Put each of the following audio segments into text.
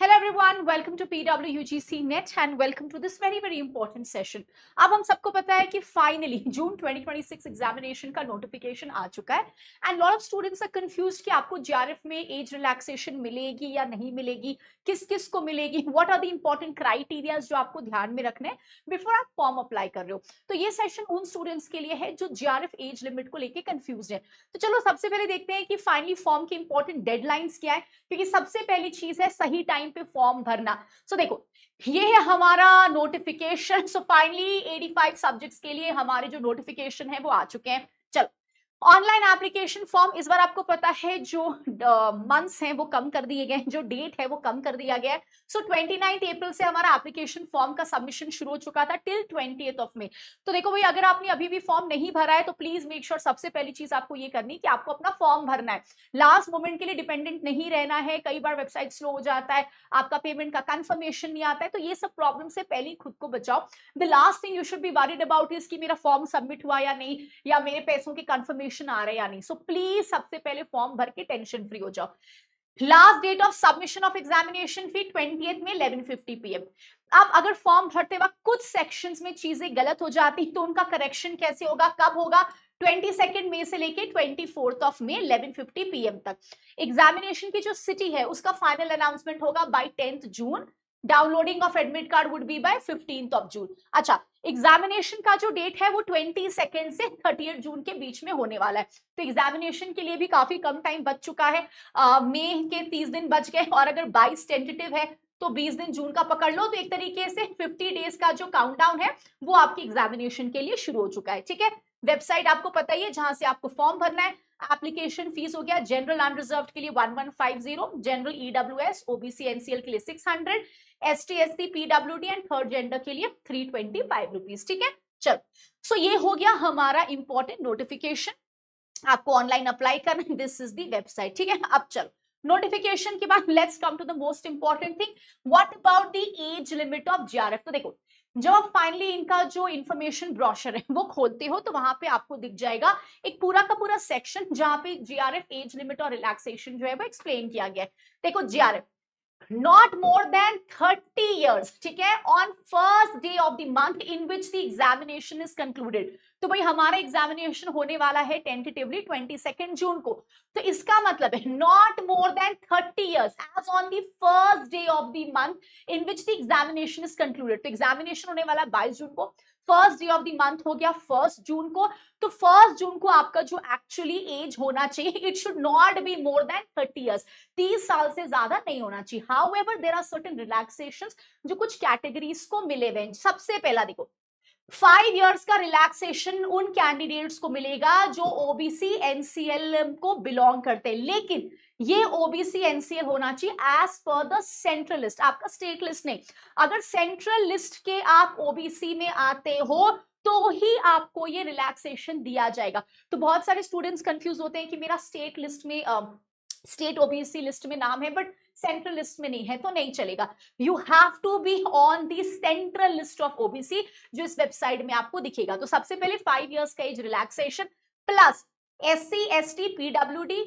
Hello everyone, welcome to PWUGC Net and welcome to this very important session. अब हम सबको पता है कि फाइनली जून 2026 एग्जामिनेशन का नोटिफिकेशन आ चुका है and lot of students are confused कि आपको जीआरएफ में एज रिलैक्सेशन मिलेगी या नहीं मिलेगी, किस किस को मिलेगी, what are the important criterias जो आपको ध्यान में रखने हैं बिफोर आप फॉर्म अप्लाई कर रहे हो। तो ये सेशन उन स्टूडेंट्स के लिए है जो जीआरएफ एज लिमिट को लेकर कंफ्यूज है। तो चलो सबसे पहले देखते हैं कि फाइनली फॉर्म की इंपॉर्टेंट डेडलाइंस क्या है, क्योंकि सबसे पहली चीज है सही टाइम पे फॉर्म भरना। सो देखो ये है हमारा नोटिफिकेशन। सो फाइनली 85 सब्जेक्ट्स के लिए हमारे जो नोटिफिकेशन है वो आ चुके हैं। चलो ऑनलाइन एप्लीकेशन फॉर्म, इस बार आपको पता है जो मंथ्स हैं वो कम कर दिए गए हैं, जो डेट है वो कम कर दिया गया है। सो 29 अप्रैल से हमारा एप्लीकेशन फॉर्म का सबमिशन शुरू हो चुका था टिल 20 मई। तो देखो भाई, अगर आपने अभी भी फॉर्म नहीं भरा है तो प्लीज मेक श्योर, सबसे पहली चीज आपको ये करनी कि आपको अपना फॉर्म भरना है। लास्ट मोमेंट के लिए डिपेंडेंट नहीं रहना है। कई बार वेबसाइट स्लो हो जाता है, आपका पेमेंट का कंफर्मेशन नहीं आता है, तो ये सब प्रॉब्लम से पहले ही खुद को बचाओ। The last thing you should be worried about is कि मेरा फॉर्म सबमिट हुआ या नहीं, या मेरे पैसों की कंफर्मेशन आ रहा है या नहीं। सो प्लीज सबसे पहले फॉर्म भर के टेंशन फ्री हो जाओ। Last date of submission of examination fee 20th में 11:50 PM। अब अगर फॉर्म भरते वक्त कुछ सेक्शंस में चीजें गलत हो जाती तो उनका करेक्शन कैसे होगा, कब होगा? 22 मई से लेके 24 मई 11:50 PM तक। एग्जामिनेशन की जो सिटी है उसका फाइनल अनाउंसमेंट होगा by 10th June. Downloading of admit card would be by 15th June. अच्छा, एग्जामिनेशन का जो डेट है वो 22 से 30 जून के बीच में होने वाला है। तो एग्जामिनेशन के लिए भी काफी कम टाइम बच चुका है। मई के 30 दिन बच गए, और अगर 22 टेंटेटिव है तो 20 दिन जून का पकड़ लो। तो एक तरीके से 50 डेज का जो काउंटडाउन है वो आपकी एग्जामिनेशन के लिए शुरू हो चुका है। ठीक है, वेबसाइट आपको पता ही है जहां से आपको फॉर्म भरना है। एप्लीकेशन फीस हो गया जनरल अनरिजर्व्ड के लिए 1150, जनरल ईडब्ल्यूएस ओबीसी एनसीएल के लिए 600, ST SC PWD and third gender के लिए 325 रुपीज। ठीक है, चलो सो ये हो गया हमारा इंपॉर्टेंट नोटिफिकेशन। आपको ऑनलाइन अप्लाई करना, दिस इज दी वेबसाइट। ठीक है, अब चलो नोटिफिकेशन के बाद let's come to the most important thing, what about the age limit of JRF. तो देखो, जब आप फाइनली इनका जो इंफॉर्मेशन ब्रोशर है वो खोलते हो तो वहां पे आपको दिख जाएगा एक पूरा का पूरा सेक्शन जहां पे जीआरएफ एज लिमिट और रिलैक्सेशन जो है वो एक्सप्लेन किया गया है। देखो, GRF not more than 30 years, ठीक है, on first day of the month in which the examination is concluded। तो भाई हमारा एग्जामिनेशन होने वाला है टेंटेटिवली 22 जून को। तो इसका मतलब है not more than 30 years age on the first day of the month in which the examination is concluded. तो एग्जामिनेशन होने वाला 22 जून को, first day of the month हो गया 1 जून को। तो 1 जून को आपका जो एक्चुअली एज होना चाहिए, it should not be more than 30 years, 30 साल से ज्यादा नहीं होना चाहिए। However there are certain relaxations जो कुछ कैटेगरीज को मिले हुए। सबसे पहला देखो, 5 इयर्स का रिलैक्सेशन उन कैंडिडेट्स को मिलेगा जो ओबीसी एनसीएल को बिलोंग करते हैं, लेकिन ये ओबीसी एनसीएल होना चाहिए एज पर द सेंट्रल लिस्ट, आपका स्टेट लिस्ट नहीं। अगर सेंट्रल लिस्ट के आप ओबीसी में आते हो तो ही आपको ये रिलैक्सेशन दिया जाएगा। तो बहुत सारे स्टूडेंट्स कंफ्यूज होते हैं कि मेरा स्टेट लिस्ट में स्टेट ओबीसी लिस्ट में नाम है बट सेंट्रल लिस्ट में नहीं है, तो नहीं चलेगा। You have to be on the central list of OBC जो इस वेबसाइट में आपको दिखेगा। तो सबसे पहले 5 इयर्स का age relaxation plus SC ST PWD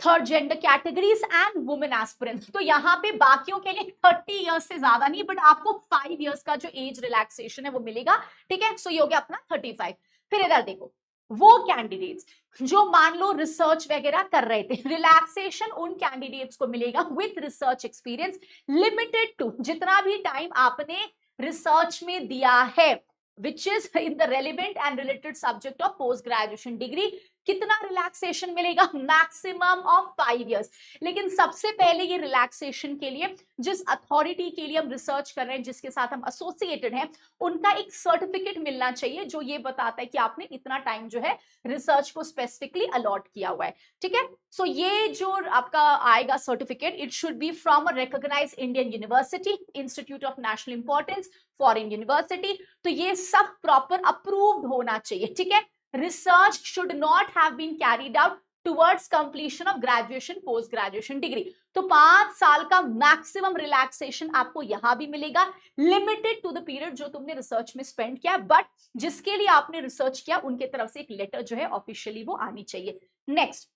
third gender categories and women aspirant. तो यहाँ पे बाकियों के लिए 30 इयर्स से ज्यादा नहीं, बट आपको 5 इयर्स का जो एज रिलैक्सेशन है वो मिलेगा। ठीक है, सो ये हो गया अपना 35। फिर इधर देखो, वो कैंडिडेट्स जो मान लो रिसर्च वगैरह कर रहे थे, रिलैक्सेशन उन कैंडिडेट्स को मिलेगा with research experience limited to जितना भी टाइम आपने रिसर्च में दिया है which is in the relevant and related subject of post graduation degree. कितना रिलैक्सेशन मिलेगा? Maximum of 5 years. लेकिन सबसे पहले ये रिलैक्सेशन के लिए जिस अथॉरिटी के लिए हम रिसर्च कर रहे हैं, जिसके साथ हम एसोसिएटेड हैं, उनका एक सर्टिफिकेट मिलना चाहिए जो ये बताता है कि आपने इतना टाइम जो है रिसर्च को स्पेसिफिकली अलॉट किया हुआ है। ठीक है, सो ये जो आपका आएगा certificate, it should be from a recognised Indian university, institute of national importance, foreign university. तो ये सब प्रॉपर अप्रूव्ड होना चाहिए। ठीक है, research should not have been carried out towards completion of graduation post graduation degree। तो 5 साल का मैक्सिमम रिलैक्सेशन आपको यहां भी मिलेगा, लिमिटेड टू द पीरियड जो तुमने रिसर्च में स्पेंड किया, बट जिसके लिए आपने रिसर्च किया उनके तरफ से एक लेटर जो है ऑफिशियली वो आनी चाहिए। नेक्स्ट,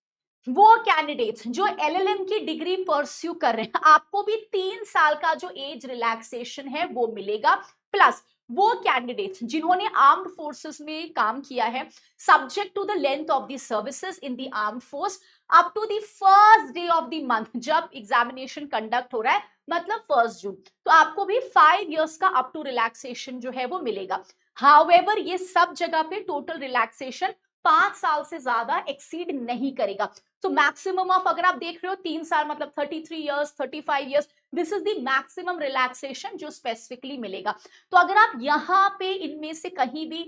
वो कैंडिडेट्स जो एलएलएम की डिग्री परस्यू कर रहे हैं, आपको भी 3 साल का जो एज रिलैक्सेशन है वो मिलेगा। प्लस वो कैंडिडेट्स जिन्होंने आर्म्ड फोर्सेस में काम किया है, subject to the length of the services in the armed force, up to the first day of the month जब एग्जामिनेशन कंडक्ट हो रहा है, मतलब 1 जून, तो आपको भी 5 इयर्स का अप टू रिलैक्सेशन जो है वो मिलेगा। हाउएवर ये सब जगह पे टोटल रिलैक्सेशन 5 साल से ज्यादा एक्सीड नहीं करेगा। तो मैक्सिमम ऑफ, अगर आप देख रहे हो 3 साल मतलब 33 years, 35 years, this is the maximum relaxation जो स्पेसिफिकली मिलेगा। तो अगर आप यहाँ पे इनमें से कहीं भी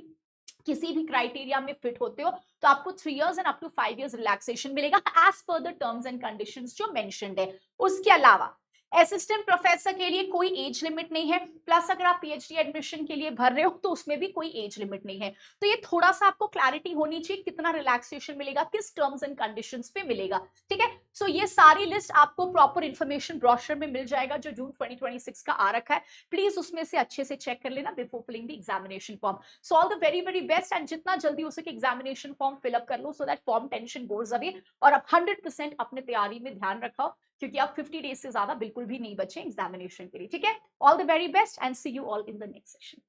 किसी भी क्राइटेरिया में फिट होते हो तो आपको 3 years and up to 5 years relaxation मिलेगा एज पर द टर्म्स एंड कंडीशंस जो मेंशन्ड है। उसके अलावा असिस्टेंट प्रोफेसर के लिए कोई एज लिमिट नहीं है। प्लस अगर आप पीएचडी एडमिशन के लिए भर रहे हो तो उसमें भी कोई एज लिमिट नहीं है। तो ये थोड़ा सा आपको क्लैरिटी होनी चाहिए, कितना रिलैक्सेशन मिलेगा, किस टर्म्स एंड कंडीशंस पे मिलेगा। ठीक है, सो ये सारी लिस्ट आपको प्रॉपर इन्फॉर्मेशन ब्रोशर में मिल जाएगा जो जून 2026 का आ रखा है। प्लीज उसमें से अच्छे से चेक कर लेना before filling the examination form. So all the very very best, and जितना जल्दी हो सके एग्जामिनेशन फॉर्म फिलअप कर लो so that form tension goes away, और आप 100% अपने तैयारी में ध्यान रखो, क्योंकि आप 50 डेज से ज्यादा बिल्कुल भी नहीं बचे एग्जामिनेशन के लिए। ठीक है, all the very best and see you all in the next session.